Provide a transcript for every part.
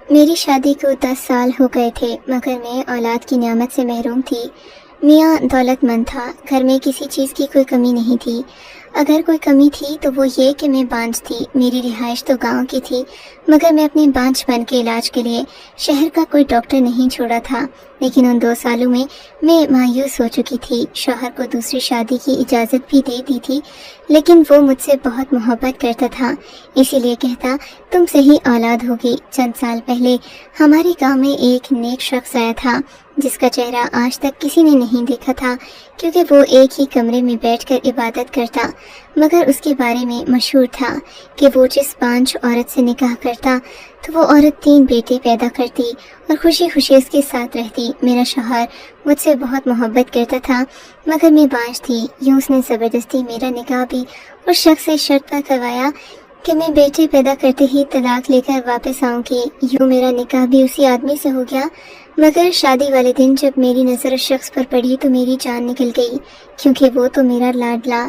میری شادی کو 10 سال ہو گئے تھے، مگر میں اولاد کی نعمت سے محروم تھی۔ میاں دولت مند تھا، گھر میں کسی چیز کی کوئی کمی نہیں تھی۔ اگر کوئی کمی تھی تو وہ یہ کہ میں بانجھ تھی۔ میری رہائش تو گاؤں کی تھی، مگر میں اپنے بانجھ پن کے علاج کے لیے شہر کا کوئی ڈاکٹر نہیں چھوڑا تھا۔ لیکن ان 2 سالوں میں مایوس ہو چکی تھی۔ شوہر کو دوسری شادی کی اجازت بھی دے دی تھی، لیکن وہ مجھ سے بہت محبت کرتا تھا، اسی لیے کہتا تم سے ہی اولاد ہوگی۔ چند سال پہلے ہمارے گاؤں میں ایک نیک شخص آیا تھا جس کا چہرہ آج تک کسی نے نہیں دیکھا تھا، کیونکہ وہ ایک ہی کمرے میں بیٹھ کر عبادت کرتا، مگر اس کے بارے میں مشہور تھا کہ وہ جس بانجھ عورت سے نکاح کرتا تو وہ عورت 3 بیٹے پیدا کرتی اور خوشی خوشی اس کے ساتھ رہتی۔ میرا شوہر مجھ سے بہت محبت کرتا تھا، مگر میں بانجھ تھی۔ یوں اس نے زبردستی میرا نکاح بھی اس شخص سے شرط پر کروایا کہ میں بیٹے پیدا کرتے ہی طلاق لے کر واپس آؤں گی۔ یوں میرا نکاح بھی اسی آدمی سے ہو گیا، مگر شادی والے دن جب میری نظر اس شخص پر پڑی تو میری جان نکل گئی، کیونکہ وہ تو میرا لاڈلا۔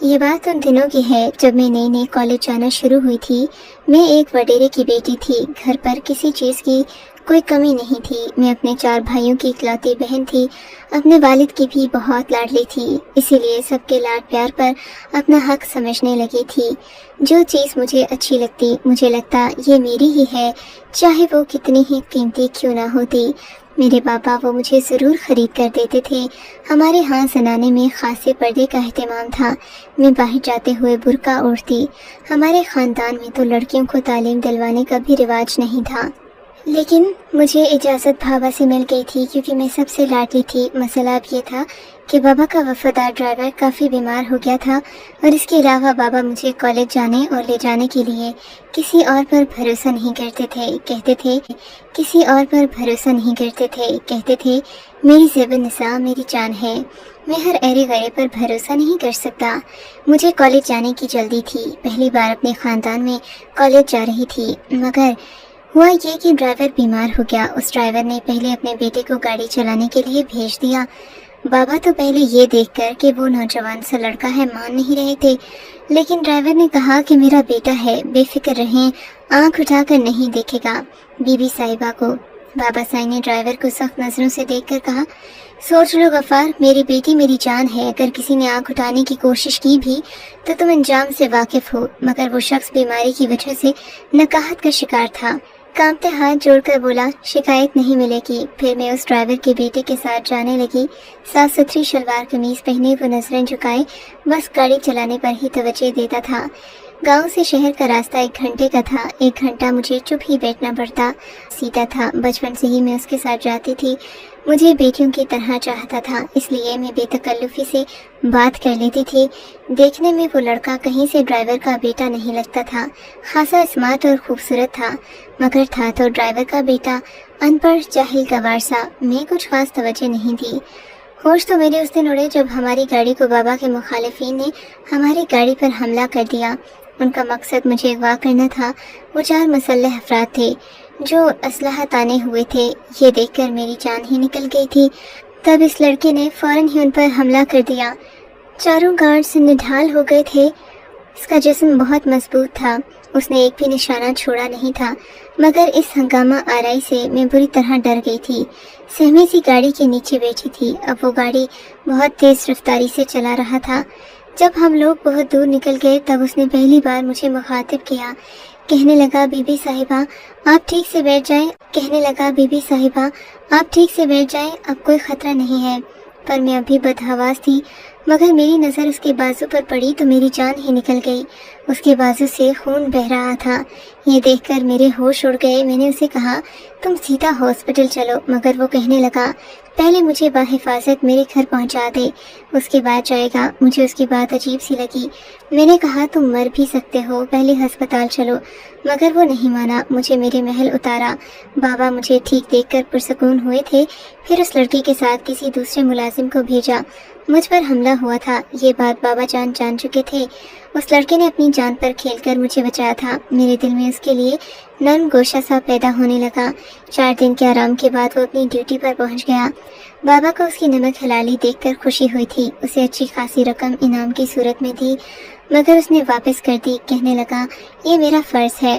یہ بات ان دنوں کی ہے جب میں نئی کالج جانا شروع ہوئی تھی۔ میں ایک وڈیرے کی بیٹی تھی، گھر پر کسی چیز کی کوئی کمی نہیں تھی۔ میں اپنے 4 بھائیوں کی اکلوتی بہن تھی، اپنے والد کی بھی بہت لاڈلی تھی، اسی لیے سب کے لاڈ پیار پر اپنا حق سمجھنے لگی تھی۔ جو چیز مجھے اچھی لگتی، مجھے لگتا یہ میری ہی ہے، چاہے وہ کتنی ہی قیمتی کیوں نہ ہوتی۔ میرے پاپا وہ مجھے ضرور خرید کر دیتے تھے۔ ہمارے ہاں زنانے میں خاصے پردے کا اہتمام تھا۔ میں باہر جاتے ہوئے برقع اوڑھتی۔ ہمارے خاندان میں تو لڑکیوں کو تعلیم دلوانے کا بھی رواج نہیں تھا، لیکن مجھے اجازت بھابا سے مل گئی تھی کیونکہ میں سب سے لاڈلی تھی۔ مسئلہ اب یہ تھا کہ بابا کا وفادار ڈرائیور کافی بیمار ہو گیا تھا، اور اس کے علاوہ بابا مجھے کالج جانے اور لے جانے کے لیے کسی اور پر بھروسہ نہیں کرتے تھے۔ کہتے تھے میری زیب النساء میری جان ہے، میں ہر ایرے غیرے پر بھروسہ نہیں کر سکتا۔ مجھے کالج جانے کی جلدی تھی، پہلی بار اپنے خاندان میں کالج جا رہی تھی، مگر ہوا یہ کہ ڈرائیور بیمار ہو گیا۔ اس ڈرائیور نے پہلے اپنے بیٹے کو گاڑی چلانے کے لیے بھیج دیا۔ بابا تو پہلے یہ دیکھ کر کہ وہ نوجوان سا لڑکا ہے مان نہیں رہے تھے، لیکن ڈرائیور نے کہا کہ میرا بیٹا ہے، بے فکر رہیں، آنکھ اٹھا کر نہیں دیکھے گا۔ بی بی صاحبہ کو بابا صاحب نے ڈرائیور کو سخت نظروں سے دیکھ کر کہا، سوچ لو غفار، میری بیٹی میری جان ہے، اگر کسی نے آنکھ اٹھانے کی کوشش کی بھی تو تم انجام سے واقف ہو۔ مگر وہ شخص بیماری کی وجہ سے نکاہت کا شکار تھا۔ کانپتے ہاتھ جوڑ کر بولا، شکایت نہیں ملے گی۔ پھر میں اس ڈرائیور کے بیٹے کے ساتھ جانے لگی۔ صاف ستھری شلوار قمیض پہنے، وہ نظریں جھکائے بس گاڑی چلانے پر ہی توجہ دیتا تھا۔ گاؤں سے شہر کا راستہ 1 گھنٹے کا تھا۔ 1 گھنٹہ مجھے چپ ہی بیٹھنا پڑتا۔ سیدھا تھا، بچپن سے ہی میں اس کے ساتھ جاتی تھی۔ مجھے بیٹیوں کی طرح چاہتا تھا، اس لیے میں بے تکلفی سے بات کر لیتی تھی۔ دیکھنے میں وہ لڑکا کہیں سے ڈرائیور کا بیٹا نہیں لگتا تھا، خاصا اسمارٹ اور خوبصورت تھا، مگر تھا تو ڈرائیور کا بیٹا، ان پڑھ جاہل گوار سا۔ میں کچھ خاص توجہ نہیں دی۔ ہوش تو میرے اس دن اڑے جب ہماری گاڑی کو بابا کے مخالفین نے ہماری گاڑی پر حملہ کر دیا۔ ان کا مقصد مجھے اغوا کرنا تھا۔ وہ 4 مسلح افراد تھے جو اسلحہ تانے ہوئے تھے۔ یہ دیکھ کر میری جان ہی نکل گئی تھی۔ تب اس لڑکے نے فوراً ہی ان پر حملہ کر دیا۔ چاروں گارڈز نڈھال ہو گئے تھے۔ اس کا جسم بہت مضبوط تھا، اس نے ایک بھی نشانہ چھوڑا نہیں تھا، مگر اس ہنگامہ آرائی سے میں بری طرح ڈر گئی تھی۔ سہمی سی گاڑی کے نیچے بیٹھی تھی۔ اب وہ گاڑی بہت تیز رفتاری سے چلا رہا تھا۔ جب ہم لوگ بہت دور نکل گئے تب اس نے پہلی بار مجھے مخاطب کیا۔ کہنے لگا، بی بی صاحبہ آپ ٹھیک سے بیٹھ جائیں، اب کوئی خطرہ نہیں ہے۔ پر میں ابھی بدحواس تھی، مگر میری نظر اس کے بازو پر پڑی تو میری جان ہی نکل گئی۔ اس کے بازو سے خون بہہ رہا تھا۔ یہ دیکھ کر میرے ہوش اڑ گئے۔ میں نے اسے کہا، تم سیدھا ہاسپٹل چلو، مگر وہ کہنے لگا، پہلے مجھے بحفاظت میرے گھر پہنچا دے، اس کے بعد جائے گا۔ مجھے اس کی بات عجیب سی لگی۔ میں نے کہا، تم مر بھی سکتے ہو، پہلے ہسپتال چلو، مگر وہ نہیں مانا۔ مجھے میرے محل اتارا۔ بابا مجھے ٹھیک دیکھ کر پرسکون ہوئے تھے۔ پھر اس لڑکی کے ساتھ کسی دوسرے ملازم کو بھیجا۔ مجھ پر حملہ ہوا تھا، یہ بات بابا جان چکے تھے۔ اس لڑکے نے اپنی جان پر کھیل کر مجھے بچایا تھا۔ میرے دل میں اس کے لیے نرم گوشہ سا پیدا ہونے لگا۔ 4 دن کے آرام کے بعد وہ اپنی ڈیوٹی پر پہنچ گیا۔ بابا کو اس کی نمک حلالی دیکھ کر خوشی ہوئی تھی۔ اسے اچھی خاصی رقم انعام کی صورت میں دی، مگر اس نے واپس کر دی۔ کہنے لگا، یہ میرا فرض ہے،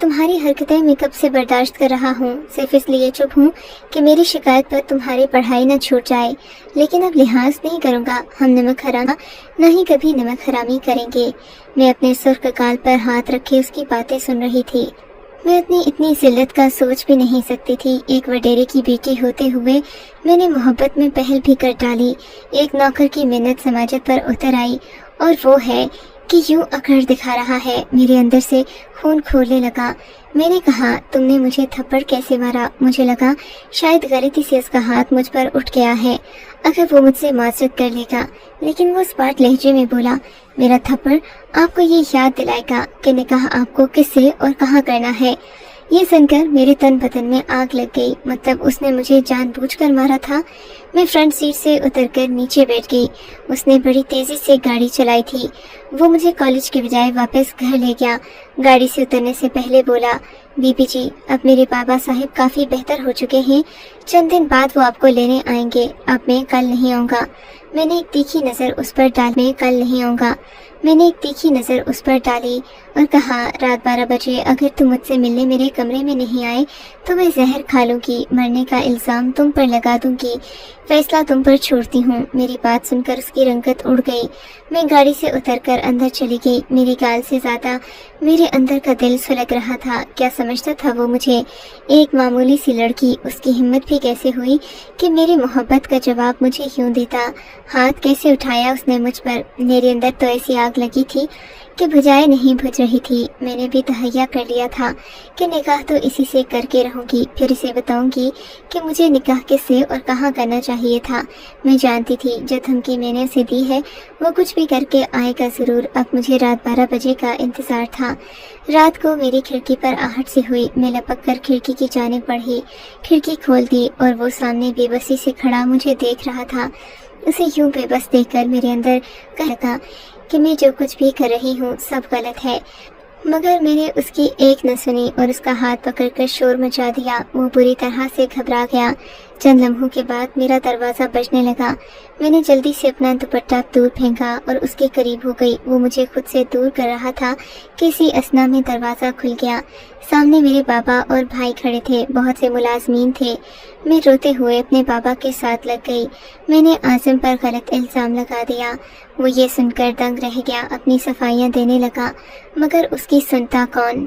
تمہاری حرکتیں میں کب سے برداشت کر رہا ہوں، صرف اس لیے چپ ہوں کہ میری شکایت پر تمہاری پڑھائی نہ چھوٹ جائے، لیکن اب لحاظ نہیں کروں گا، ہم نمک حرام نہ ہی کبھی نمک حرامی کریں گے۔ میں اپنے سرخ گال پر ہاتھ رکھے اس کی باتیں سن رہی تھی۔ میں اپنی اتنی ذلت کا سوچ بھی نہیں سکتی تھی۔ ایک وڈیرے کی بیٹی ہوتے ہوئے میں نے محبت میں پہل بھی کر ڈالی، ایک نوکر کی محنت سماجت پر اتر آئی، اور وہ ہے کہ یوں اکڑ دکھا رہا ہے۔ میرے اندر سے خون کھولنے لگا۔ میں نے کہا، تم نے مجھے تھپڑ کیسے مارا؟ مجھے لگا شاید غلطی سے اس کا ہاتھ مجھ پر اٹھ گیا ہے، اگر وہ مجھ سے معذرت کر لے گا، لیکن وہ اسپاٹ لہجے میں بولا، میرا تھپڑ آپ کو یہ یاد دلائے گا کہ نکاح آپ کو کس سے اور کہاں کرنا ہے۔ یہ سن کر میرے تن بدن میں آگ لگ گئی۔ مطلب اس نے مجھے جان بوجھ کر مارا تھا۔ میں فرنٹ سیٹ سے اتر کر نیچے بیٹھ گئی۔ اس نے بڑی تیزی سے گاڑی چلائی تھی۔ وہ مجھے کالج کے بجائے واپس گھر لے گیا۔ گاڑی سے اترنے سے پہلے بولا، بی بی جی، اب میرے بابا صاحب کافی بہتر ہو چکے ہیں، چند دن بعد وہ آپ کو لینے آئیں گے، اب میں کل نہیں آؤں گا۔ میں نے ایک تیکھی نظر اس پر ڈالی اور کہا، رات 12 بجے اگر تم مجھ سے ملنے میرے کمرے میں نہیں آئے تو میں زہر کھا لوں گی، مرنے کا الزام تم پر لگا دوں گی، فیصلہ تم پر چھوڑتی ہوں۔ میری بات سن کر اس کی رنگت اڑ گئی۔ میں گاڑی سے اتر کر اندر چلی گئی۔ میری گال سے زیادہ میرے اندر کا دل سلگ رہا تھا۔ کیا سمجھتا تھا وہ مجھے؟ ایک معمولی سی لڑکی، اس کی ہمت بھی کیسے ہوئی کہ میری محبت کا جواب مجھے یوں دیتا؟ ہاتھ کیسے اٹھایا اس نے مجھ پر؟ میرے اندر تو ایسی آگ لگی تھی کہ بجھائے نہیں بجھ رہی تھی۔ میں نے بھی تہیا کر لیا تھا کہ نکاح تو اسی سے کر کے رہوں گی، پھر اسے بتاؤں گی کہ مجھے نکاح کس سے اور کہاں کرنا چاہیے تھا۔ میں جانتی تھی جو دھمکی میں نے اسے دی ہے وہ کچھ بھی کر کے آئے گا ضرور۔ اب مجھے رات 12 بجے کا انتظار تھا۔ رات کو میری کھڑکی پر آہٹ سی ہوئی۔ میں لپک کر کھڑکی کی جانب بڑھی، کھڑکی کھول دی اور وہ سامنے بے بسی سے کھڑا مجھے دیکھ رہا تھا۔ اسے یوں بے بس دیکھ کر میرے اندر کہا کہ میں جو کچھ بھی کر رہی ہوں سب غلط ہے، مگر میں نے اس کی ایک نہ سنی اور اس کا ہاتھ پکڑ کر شور مچا دیا۔ وہ بری طرح سے گھبرا گیا۔ چند لمحوں کے بعد میرا دروازہ بجنے لگا۔ میں نے جلدی سے اپنا دوپٹہ دور پھینکا اور اس کے قریب ہو گئی۔ وہ مجھے خود سے دور کر رہا تھا کہ اسی اثنا میں دروازہ کھل گیا۔ سامنے میرے بابا اور بھائی کھڑے تھے، بہت سے ملازمین تھے۔ میں روتے ہوئے اپنے بابا کے ساتھ لگ گئی۔ میں نے عاصم پر غلط الزام لگا دیا۔ وہ یہ سن کر دنگ رہ گیا، اپنی صفائیاں دینے لگا، مگر اس کی سنتا کون؟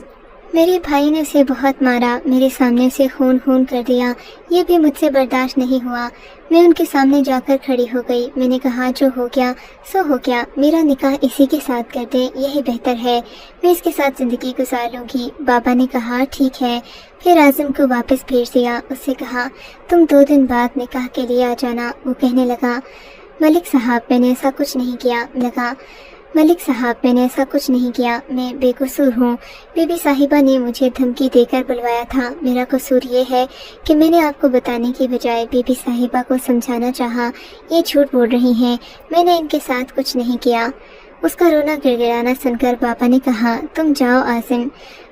میرے بھائی نے اسے بہت مارا، میرے سامنے اسے خون کر دیا۔ یہ بھی مجھ سے برداشت نہیں ہوا۔ میں ان کے سامنے جا کر کھڑی ہو گئی۔ میں نے کہا، جو ہو گیا سو ہو گیا، میرا نکاح اسی کے ساتھ کر دیں، یہی بہتر ہے، میں اس کے ساتھ زندگی گزار لوں گی۔ بابا نے کہا، ٹھیک ہے۔ پھر عاصم کو واپس بھیج دیا۔ اس سے کہا، تم 2 دن بعد نکاح کے لیے آ جانا۔ وہ کہنے لگا، ملک صاحب میں نے ایسا کچھ نہیں کیا، میں بے قصور ہوں۔ بی بی صاحبہ نے مجھے دھمکی دے کر بلوایا تھا۔ میرا قصور یہ ہے کہ میں نے آپ کو بتانے کی بجائے بی بی صاحبہ کو سمجھانا چاہا۔ یہ جھوٹ بول رہی ہیں، میں نے ان کے ساتھ کچھ نہیں کیا۔ اس کا رونا گڑگڑانا سن کر بابا نے کہا، تم جاؤ عاصم۔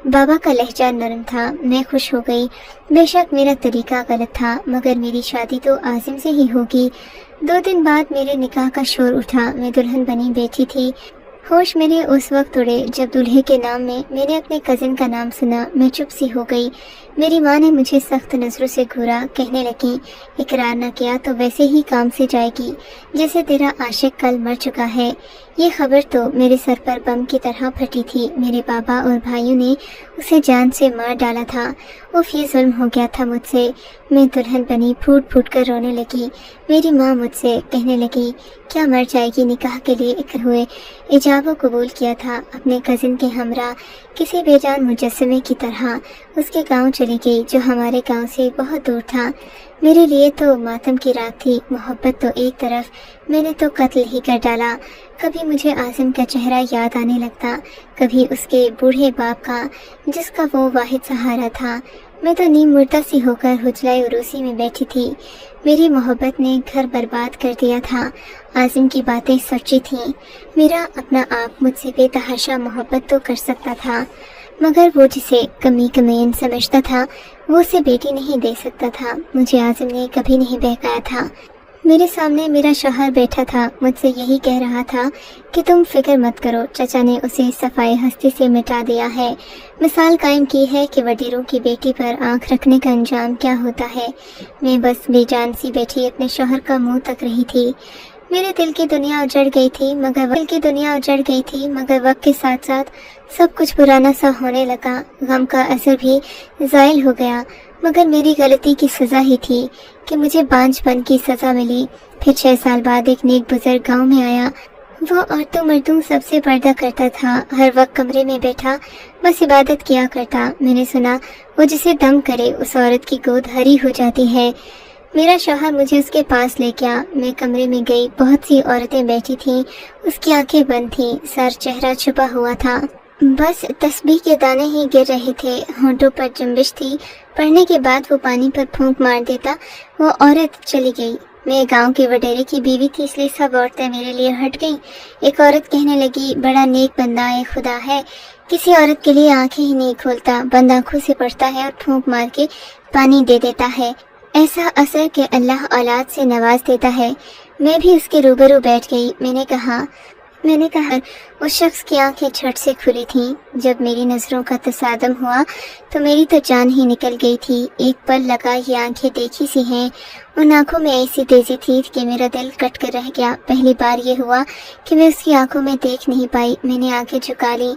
بابا کا لہجہ نرم تھا۔ میں خوش ہو گئی۔ بے شک میرا طریقہ غلط تھا، مگر میری شادی تو عاصم سے ہی ہوگی۔ 2 دن بعد میرے نکاح کا شور اٹھا۔ میں دلہن بنی بیٹھی تھی۔ ہوش میرے اس وقت اڑے جب دولہے کے نام میں نے اپنے کزن کا نام سنا۔ میں چپ سی ہو گئی۔ میری ماں نے مجھے سخت نظروں سے گھورا، کہنے لگی، اقرار نہ کیا تو ویسے ہی کام سے جائے گی جیسے تیرا عاشق کل مر چکا ہے۔ یہ خبر تو میرے سر پر بم کی طرح پھٹی تھی۔ میرے بابا اور بھائیوں نے اسے جان سے مار ڈالا تھا۔ اف، یہ ظلم ہو گیا تھا مجھ سے۔ میں دلہن بنی پھوٹ پھوٹ کر رونے لگی۔ میری ماں مجھ سے کہنے لگی، کیا مر جائے گی؟ نکاح کے لیے اکر ہوئے ایجاب و قبول کیا تھا اپنے کزن کے ہمراہ، کسی بے جان مجسمے کی طرح اس کے گاؤں چلی گئی جو ہمارے گاؤں سے بہت دور تھا۔ میرے لیے تو ماتم کی رات تھی۔ محبت تو ایک طرف، میں نے تو قتل ہی کر ڈالا۔ کبھی مجھے عاصم کا چہرہ یاد آنے لگتا، کبھی اس کے بوڑھے باپ کا جس کا وہ واحد سہارا تھا۔ میں تو نیم مردہ سی ہو کر حجرہ عروسی میں بیٹھی تھی۔ میری محبت نے گھر برباد کر دیا تھا۔ عاصم کی باتیں سچی تھیں۔ میرا اپنا آپ مجھ سے بے تحاشا محبت تو کر سکتا تھا، مگر وہ جسے کمی کمین سمجھتا تھا وہ اسے بیٹی نہیں دے سکتا تھا۔ مجھے عاصم نے کبھی نہیں بہکایا تھا۔ میرے سامنے میرا شوہر بیٹھا تھا، مجھ سے یہی کہہ رہا تھا کہ تم فکر مت کرو، چچا نے اسے صفائی ہستی سے مٹا دیا ہے۔ مثال قائم کی ہے کہ وڈیروں کی بیٹی پر آنکھ رکھنے کا انجام کیا ہوتا ہے۔ میں بس بے جان سی بیٹھی اپنے شوہر کا منہ تک رہی تھی۔ میرے دل کی دنیا اجڑ گئی تھی مگر وقت کے ساتھ ساتھ سب کچھ پرانا سا ہونے لگا۔ غم کا اثر بھی زائل ہو گیا، مگر میری غلطی کی سزا ہی تھی کہ مجھے بانجھ پن کی سزا ملی۔ پھر 6 سال بعد ایک نیک بزرگ گاؤں میں آیا۔ وہ عورتوں مردوں سب سے پردہ کرتا تھا، ہر وقت کمرے میں بیٹھا بس عبادت کیا کرتا۔ میں نے سنا وہ جسے دم کرے اس عورت کی گود ہری ہو جاتی ہے۔ میرا شوہر مجھے اس کے پاس لے گیا۔ میں کمرے میں گئی، بہت سی عورتیں بیٹھی تھیں، اس کی آنکھیں بند تھیں، سر چہرہ چھپا ہوا تھا، بس تسبیح کے دانے ہی گر رہے تھے، ہونٹوں پر جنبش تھی۔ پڑھنے کے بعد وہ پانی پر پھونک مار دیتا۔ وہ عورت چلی گئی۔ میں گاؤں کے وڈیرے کی بیوی تھی، اس لیے سب عورتیں میرے لیے ہٹ گئیں۔ ایک عورت کہنے لگی، بڑا نیک بندہ اے خدا ہے، کسی عورت کے لیے آنکھیں ہی نہیں کھولتا، بند آنکھوں سے پڑھتا ہے اور پھونک مار کے پانی دے دیتا ہے، ایسا اثر کہ اللہ اولاد سے نواز دیتا ہے۔ میں بھی اس کے روبرو بیٹھ گئی۔ میں نے کہا اس شخص کی آنکھیں جھٹ سے کھلی تھیں۔ جب میری نظروں کا تصادم ہوا تو میری تو جان ہی نکل گئی تھی۔ ایک پل لگا یہ آنکھیں دیکھی سی ہیں، ان آنکھوں میں ایسی تیزی تھی کہ میرا دل کٹ کر رہ گیا۔ پہلی بار یہ ہوا کہ میں اس کی آنکھوں میں دیکھ نہیں پائی۔ میں نے آنکھیں جھکا لی۔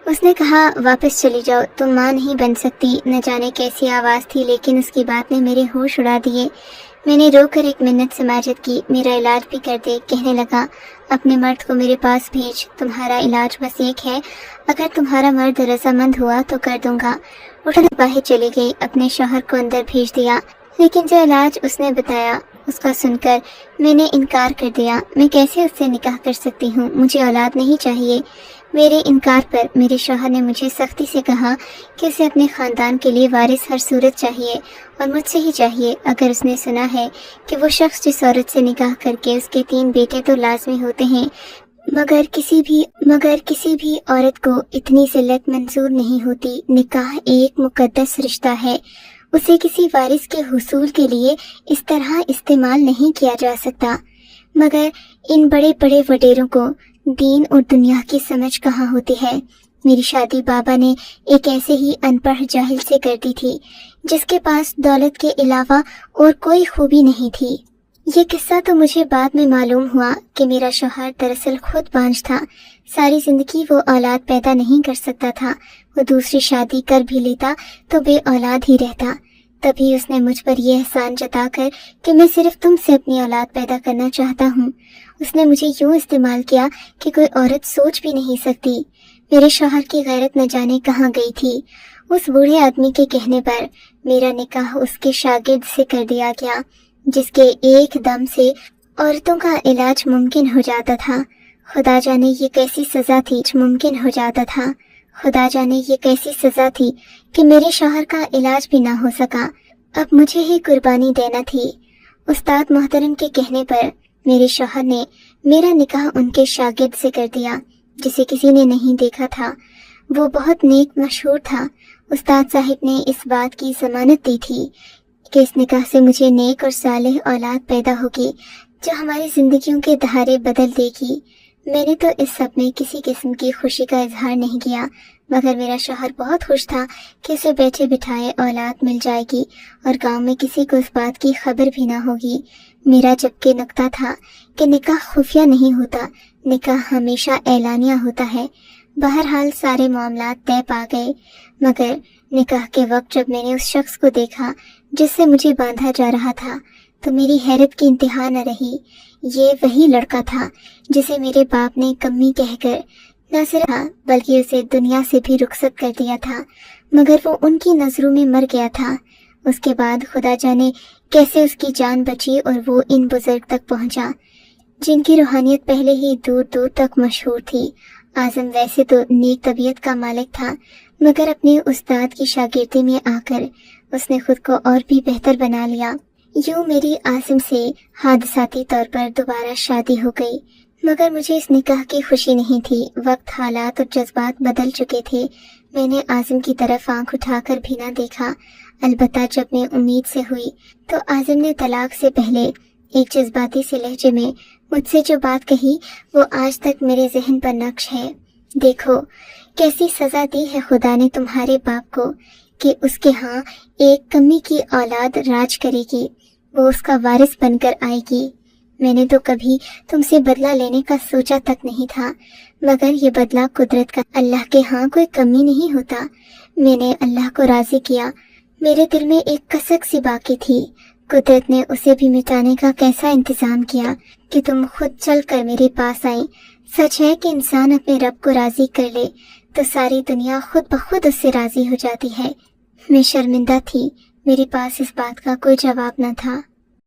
اس نے کہا، واپس چلی جاؤ، تم ماں نہیں بن سکتی۔ نہ جانے کیسی آواز تھی، لیکن اس کی بات نے میرے ہوش اڑا دیے۔ میں نے رو کر ایک منت سماجت کی، میرا علاج بھی کر دے۔ کہنے لگا، اپنے مرد کو میرے پاس بھیج، تمہارا علاج بس ایک ہے، اگر تمہارا مرد رضامند ہوا تو کر دوں گا۔ اٹھ باہر چلی گئی، اپنے شوہر کو اندر بھیج دیا، لیکن جو علاج اس نے بتایا اس کا سن کر میں نے انکار کر دیا۔ میں کیسے اس سے نکاح کر سکتی ہوں؟ مجھے اولاد نہیں چاہیے۔ میرے انکار پر میرے شوہر نے مجھے سختی سے کہا کہ اسے اپنے خاندان کے لیے وارث ہر صورت چاہیے اور مجھ سے ہی چاہیے۔ اگر اس نے سنا ہے کہ وہ شخص جس عورت سے نکاح کر کے اس کے 3 بیٹے تو لازمی ہوتے ہیں، مگر کسی بھی عورت کو اتنی ذلت منظور نہیں ہوتی۔ نکاح ایک مقدس رشتہ ہے، اسے کسی وارث کے حصول کے لیے اس طرح استعمال نہیں کیا جا سکتا۔ مگر ان بڑے بڑے وڈیروں کو دین اور دنیا کی سمجھ کہاں ہوتی ہے؟ میری شادی بابا نے ایک ایسے ہی ان پڑھ جاہل سے کر دی تھی جس کے پاس دولت کے علاوہ اور کوئی خوبی نہیں تھی۔ یہ قصہ تو مجھے بعد میں معلوم ہوا کہ میرا شوہر دراصل خود بانجھ تھا، ساری زندگی وہ اولاد پیدا نہیں کر سکتا تھا۔ وہ دوسری شادی کر بھی لیتا تو بے اولاد ہی رہتا۔ تبھی اس نے مجھ پر یہ احسان جتا کر کہ میں صرف تم سے اپنی اولاد پیدا کرنا چاہتا ہوں، اس نے مجھے یوں استعمال کیا کہ کوئی عورت سوچ بھی نہیں سکتی۔ میرے شوہر کی غیرت نہ جانے کہاں گئی تھی۔ اس بوڑھے آدمی کے کہنے پر میرا نکاح اس کے شاگرد سے کر دیا گیا، جس کے ایک دم سے عورتوں کا علاج ممکن ہو جاتا تھا۔ خدا جانے یہ کیسی سزا تھی کہ میرے شوہر کا علاج بھی نہ ہو سکا۔ اب مجھے ہی قربانی دینا تھی۔ استاد محترم کے کہنے پر میرے شوہر نے میرا نکاح ان کے شاگرد سے کر دیا، جسے کسی نے نہیں دیکھا تھا۔ وہ بہت نیک مشہور تھا۔ استاد صاحب نے اس بات کی ضمانت دی تھی کہ اس نکاح سے مجھے نیک اور صالح اولاد پیدا ہوگی جو ہماری زندگیوں کے دھارے بدل دے گی۔ میں نے تو اس سب میں کسی قسم کی خوشی کا اظہار نہیں کیا، مگر میرا شوہر بہت خوش تھا کہ اسے بیٹھے بٹھائے اولاد مل جائے گی اور گاؤں میں کسی کو اس بات کی خبر بھی نہ ہوگی۔ میرا جبکہ نکتہ تھا کہ نکاح خفیہ نہیں ہوتا، نکاح ہمیشہ اعلانیہ ہوتا ہے۔ بہرحال سارے معاملات طے پا گئے، مگر نکاح کے وقت جب میں نے اس شخص کو دیکھا جس سے مجھے باندھا جا رہا تھا تو میری حیرت کی انتہا نہ رہی۔ یہ وہی لڑکا تھا جسے میرے باپ نے کمی کہہ کر نہ صرف بلکہ اسے دنیا سے بھی رخصت کر دیا تھا، مگر وہ ان کی نظروں میں مر گیا تھا۔ اس کے بعد خدا جانے کیسے اس کی جان بچی اور وہ ان بزرگ تک پہنچا جن کی روحانیت پہلے ہی دور دور تک مشہور تھی۔ اعظم ویسے تو نیک طبیعت کا مالک تھا، مگر اپنے استاد کی شاگردی میں آ کر اس نے خود کو اور بھی بہتر بنا لیا۔ یوں میری اعظم سے حادثاتی طور پر دوبارہ شادی ہو گئی، مگر مجھے اس نکاح کی خوشی نہیں تھی۔ وقت، حالات اور جذبات بدل چکے تھے۔ میں نے اعظم کی طرف آنکھ اٹھا کر بھی نہ دیکھا، البتہ جب میں امید سے ہوئی تو اعظم نے طلاق سے پہلے ایک جذباتی سے لہجے میں مجھ سے جو بات کہی وہ آج تک میرے ذہن پر نقش ہے۔ دیکھو کیسی سزا دی ہے خدا نے تمہارے باپ کو کہ اس کے ہاں ایک کمی کی اولاد راج کرے گی، وہ اس کا وارث بن کر آئے گی۔ میں نے تو کبھی تم سے بدلہ لینے کا سوچا تک نہیں تھا، مگر یہ بدلہ قدرت کا، اللہ کے ہاں کوئی کمی نہیں ہوتا۔ میں نے اللہ کو راضی کیا، میرے دل میں ایک کسک سی باقی تھی، قدرت نے اسے بھی مٹانے کا کیسا انتظام کیا کہ تم خود چل کر میرے پاس آئیں۔ سچ ہے کہ انسان اپنے رب کو راضی کر لے تو ساری دنیا خود بخود اس سے راضی ہو جاتی ہے۔ میں شرمندہ تھی، میرے پاس اس بات کا کوئی جواب نہ تھا۔